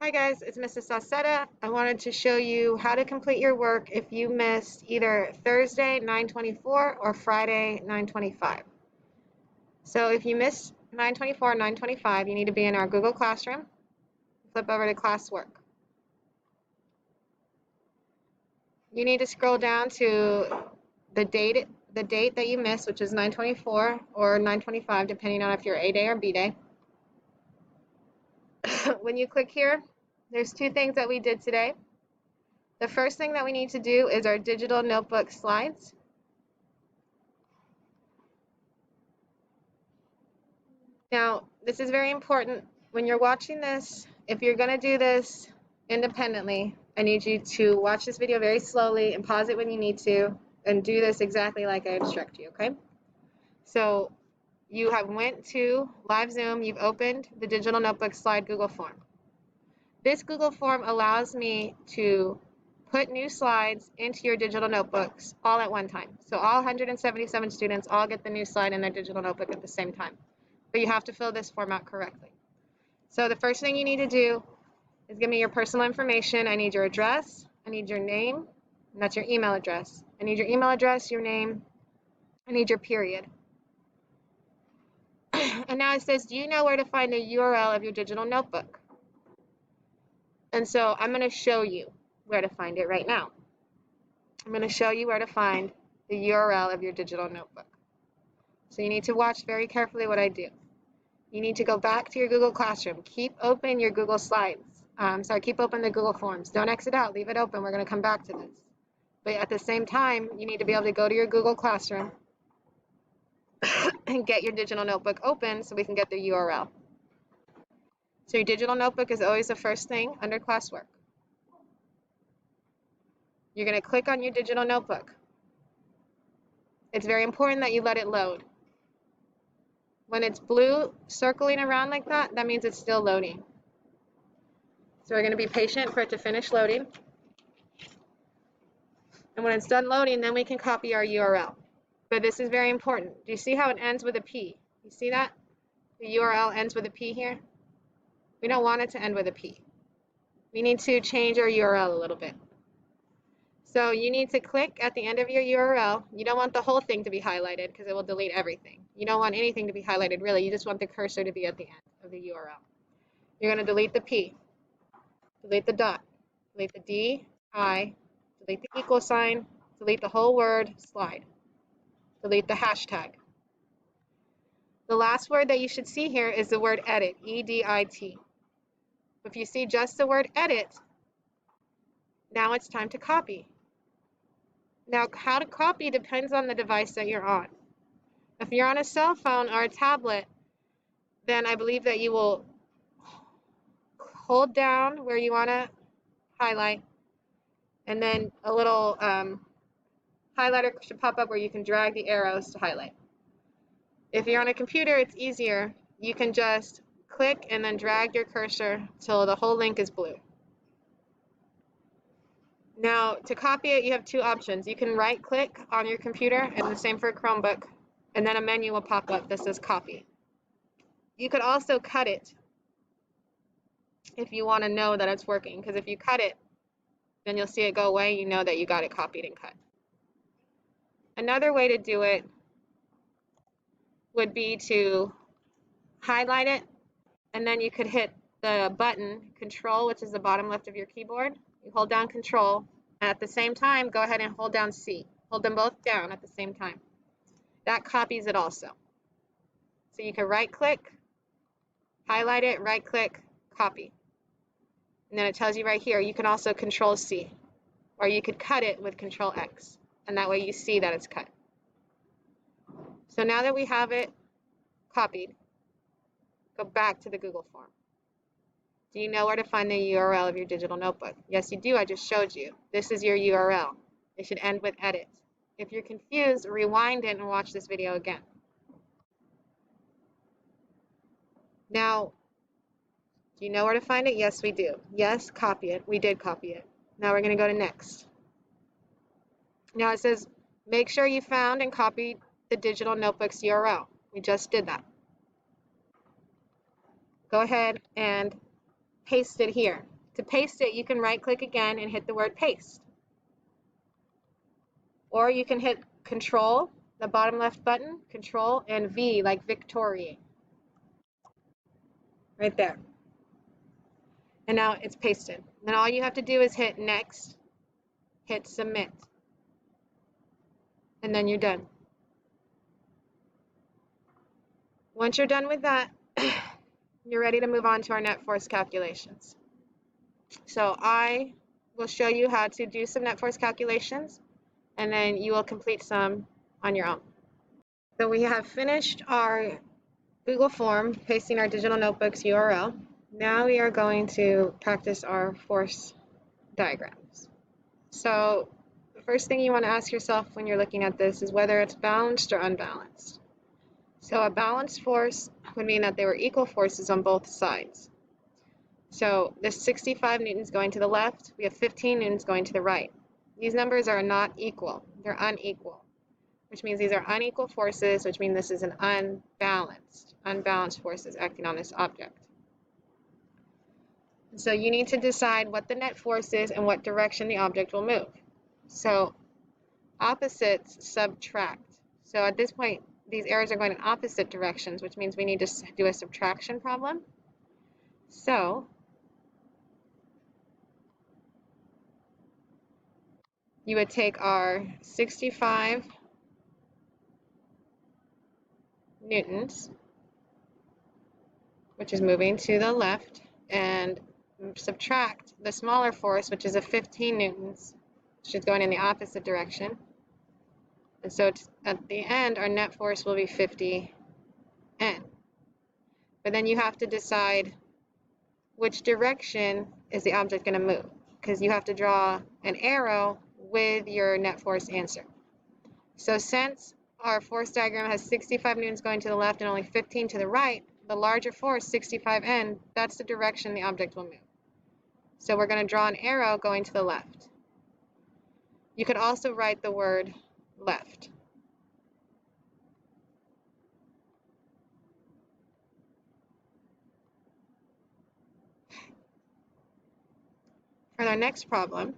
Hi guys, it's Mrs. Saucetta. I wanted to show you how to complete your work if you missed either Thursday 9:24 or Friday 9:25. So if you missed 9:24 or 9:25, you need to be in our Google Classroom. Flip over to classwork. You need to scroll down to the date that you missed, which is 9:24 or 9:25, depending on if you're A day or B day. When you click here, there's two things that we did today. The first thing that we need to do is our digital notebook slides. Now, this is very important. When you're watching this, if you're going to do this independently, I need you to watch this video very slowly and pause it when you need to and do this exactly like I instruct you, okay? So you have went to Live Zoom, you've opened the digital notebook slide Google form. This Google form allows me to put new slides into your digital notebooks all at one time. So all 177 students all get the new slide in their digital notebook at the same time. But you have to fill this form out correctly. So the first thing you need to do is give me your personal information. I need your address, I need your name, and that's your email address. I need your email address, your name, I need your period. And now it says, do you know where to find the URL of your digital notebook? And so I'm going to show you where to find it right now. I'm going to show you where to find the URL of your digital notebook. So you need to watch very carefully what I do. You need to go back to your Google Classroom. Keep open your Google Slides. Keep open the Google Forms. Don't exit out. Leave it open. We're going to come back to this. But at the same time, you need to be able to go to your Google Classroom and get your digital notebook open so we can get the URL. So your digital notebook is always the first thing under classwork. You're going to click on your digital notebook. It's very important that you let it load. When it's blue circling around like that, that means it's still loading. So we're going to be patient for it to finish loading. And when it's done loading, then we can copy our URL. But this is very important. Do you see how it ends with a P? You see that? The URL ends with a P here. We don't want it to end with a P. We need to change our URL a little bit. So you need to click at the end of your URL. You don't want the whole thing to be highlighted because it will delete everything. You don't want anything to be highlighted really. You just want the cursor to be at the end of the URL. You're going to delete the P, delete the dot, delete the D, I, delete the equal sign, delete the whole word, slide, delete the hashtag. The last word that you should see here is the word edit, E-D-I-T. If you see just the word edit, now it's time to copy. Now, how to copy depends on the device that you're on. If you're on a cell phone or a tablet, then I believe that you will hold down where you want to highlight, and then a little highlighter should pop up where you can drag the arrows to highlight. If you're on a computer, it's easier. You can just click and then drag your cursor till the whole link is blue. Now, to copy it, you have two options. You can right-click on your computer, and the same for a Chromebook, and then a menu will pop up that says copy. You could also cut it if you want to know that it's working, because if you cut it, then you'll see it go away. You know that you got it copied and cut. Another way to do it would be to highlight it, and then you could hit the button Control, which is the bottom left of your keyboard. You hold down Control, and at the same time, go ahead and hold down C. Hold them both down at the same time. That copies it also. So you can right-click, highlight it, right-click, copy. And then it tells you right here, you can also Control-C, or you could cut it with Control-X, and that way you see that it's cut. So now that we have it copied, go back to the Google form. Do you know where to find the URL of your digital notebook? Yes, you do. I just showed you. This is your URL. It should end with edit. If you're confused, rewind it and watch this video again. Now, do you know where to find it? Yes, we do. Yes, copy it. We did copy it. Now we're going to go to next. Now it says, make sure you found and copied the digital notebook's URL. We just did that. Go ahead and paste it here. To paste it, you can right-click again and hit the word paste. Or you can hit Control, the bottom left button, Control, and V like Victoria. Right there. And now it's pasted. Then all you have to do is hit Next, hit Submit. And then you're done. Once you're done with that, you're ready to move on to our net force calculations. So I will show you how to do some net force calculations, and then you will complete some on your own. So we have finished our Google form, pasting our digital notebooks URL. Now we are going to practice our force diagrams. So the first thing you want to ask yourself when you're looking at this is whether it's balanced or unbalanced. So a balanced force would mean that they were equal forces on both sides. So this 65 newtons going to the left, we have 15 newtons going to the right. These numbers are not equal, they're unequal, which means these are unequal forces, which means this is an unbalanced forces acting on this object. So you need to decide what the net force is and what direction the object will move. So opposites subtract. So at this point, these arrows are going in opposite directions, which means we need to do a subtraction problem. So you would take our 65 newtons, which is moving to the left, and subtract the smaller force, which is a 15 newtons, which is going in the opposite direction. And so at the end, our net force will be 50 N. But then you have to decide which direction is the object going to move, because you have to draw an arrow with your net force answer. So since our force diagram has 65 newtons going to the left and only 15 to the right, the larger force, 65N, that's the direction the object will move. So we're going to draw an arrow going to the left. You could also write the word left. For our next problem,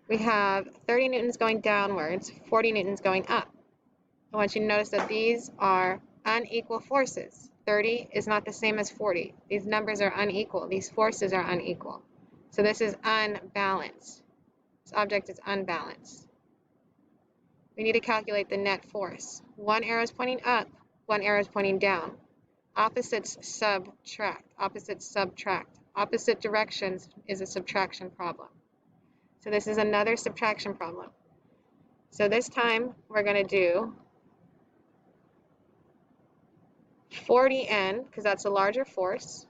we have 30 newtons going downwards, 40 newtons going up. I want you to notice that these are unequal forces. 30 is not the same as 40. These numbers are unequal. These forces are unequal. So this is unbalanced. This object is unbalanced. We need to calculate the net force. One arrow is pointing up, one arrow is pointing down. Opposites subtract. Opposites subtract. Opposite directions is a subtraction problem. So this is another subtraction problem. So this time we're going to do 40N, because that's a larger force,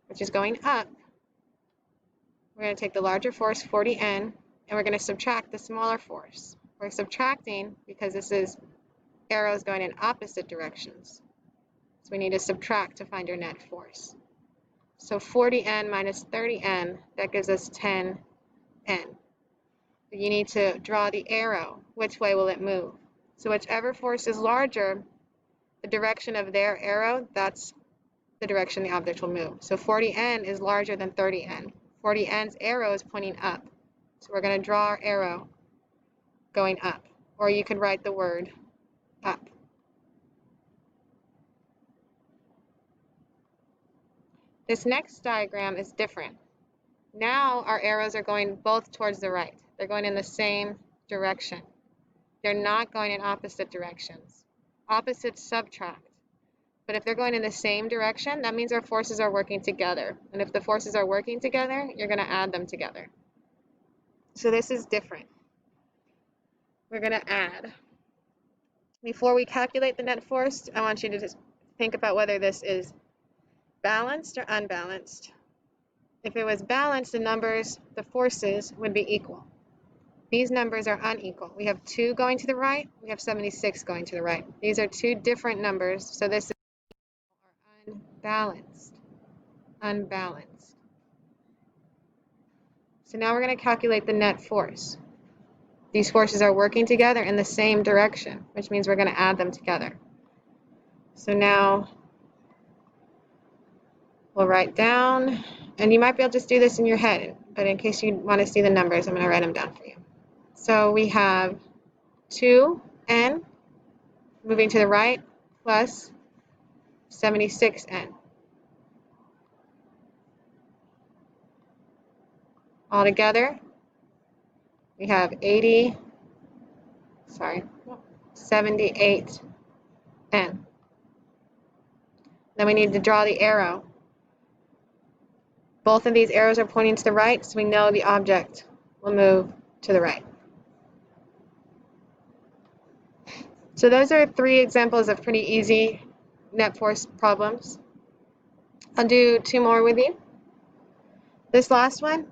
which is going up. We're going to take the larger force, 40N, and we're going to subtract the smaller force. We're subtracting because this is arrows going in opposite directions. So we need to subtract to find our net force. So 40N minus 30N, that gives us 10N. You need to draw the arrow. Which way will it move? So whichever force is larger, the direction of their arrow, that's the direction the object will move. So 40N is larger than 30N. 40N's arrow is pointing up. So we're going to draw our arrow going up. Or you could write the word up. This next diagram is different. Now our arrows are going both towards the right. They're going in the same direction. They're not going in opposite directions. Opposites subtract. But if they're going in the same direction, that means our forces are working together. And if the forces are working together, you're going to add them together. So this is different. We're going to add. Before we calculate the net force, I want you to just think about whether this is balanced or unbalanced. If it was balanced, the numbers, the forces, would be equal. These numbers are unequal. We have 2 going to the right, we have 76 going to the right. These are 2 different numbers, so this is unbalanced. Unbalanced. So now we're going to calculate the net force. These forces are working together in the same direction, which means we're going to add them together. So now we'll write down, and you might be able to just do this in your head, but in case you want to see the numbers, I'm going to write them down for you. So we have 2n moving to the right plus 76n. All together, we have 78n. Then we need to draw the arrow. Both of these arrows are pointing to the right, so we know the object will move to the right. So those are 3 examples of pretty easy net force problems. I'll do 2 more with you. This last one,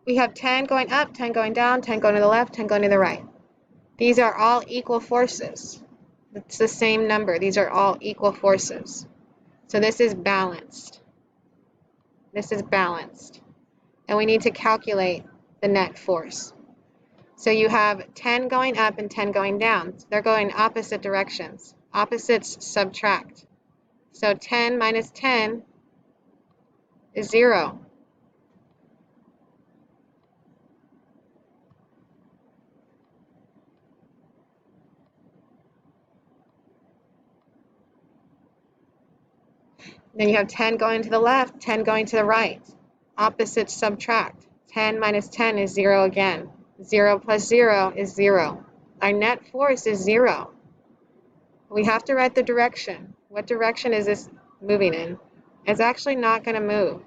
we have 10 going up, 10 going down, 10 going to the left, 10 going to the right. These are all equal forces. It's the same number. These are all equal forces. So this is balanced. This is balanced. And we need to calculate the net force. So you have 10 going up and 10 going down. They're going opposite directions. Opposites subtract. So 10 minus 10 is 0. Then you have 10 going to the left, 10 going to the right. Opposites subtract. 10 minus 10 is 0 again. 0 plus 0 is 0. Our net force is 0. We have to write the direction. What direction is this moving in? It's actually not going to move.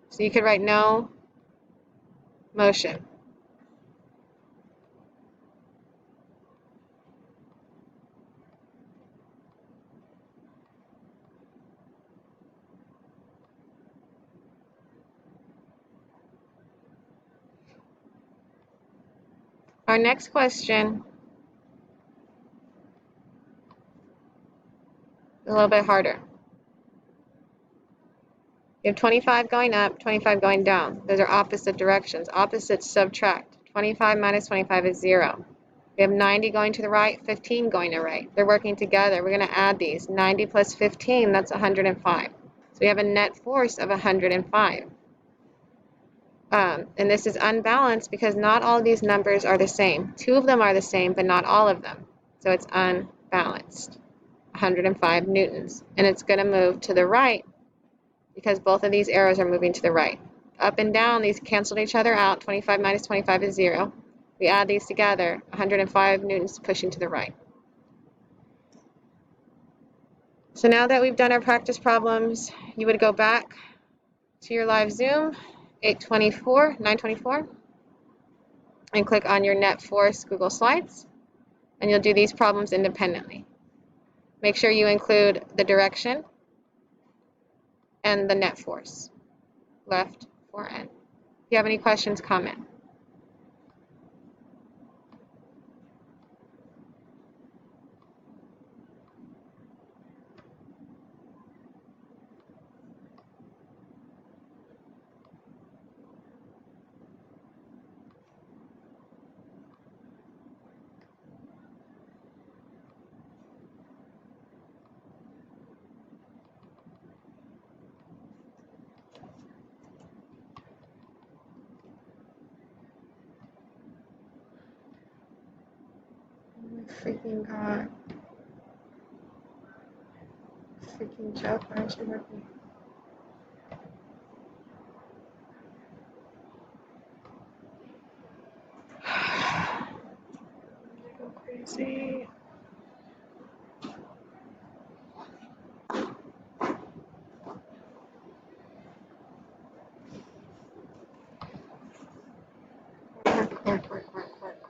So you could write no motion. Our next question is a little bit harder. You have 25 going up, 25 going down. Those are opposite directions. Opposites subtract. 25 minus 25 is 0. We have 90 going to the right, 15 going to the right. They're working together. We're going to add these. 90 plus 15, that's 105. So we have a net force of 105. And this is unbalanced because not all of these numbers are the same. 2 of them are the same, but not all of them. So it's unbalanced. 105 newtons. And it's going to move to the right because both of these arrows are moving to the right. Up and down, these canceled each other out. 25 minus 25 is 0. We add these together, 105 newtons pushing to the right. So now that we've done our practice problems, you would go back to your live Zoom, 924, and click on your net force Google Slides, and you'll do these problems independently. Make sure you include the direction and the net force, left 4n. If you have any questions, comment. Freaking God. Freaking joke, why aren't you working? I go crazy.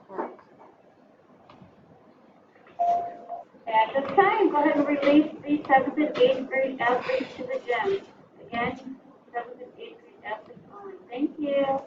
Work. At this time, go ahead and release the 7th and 8th grade athletes to the gym. Again, 7th and 8th grade athletes only. Thank you.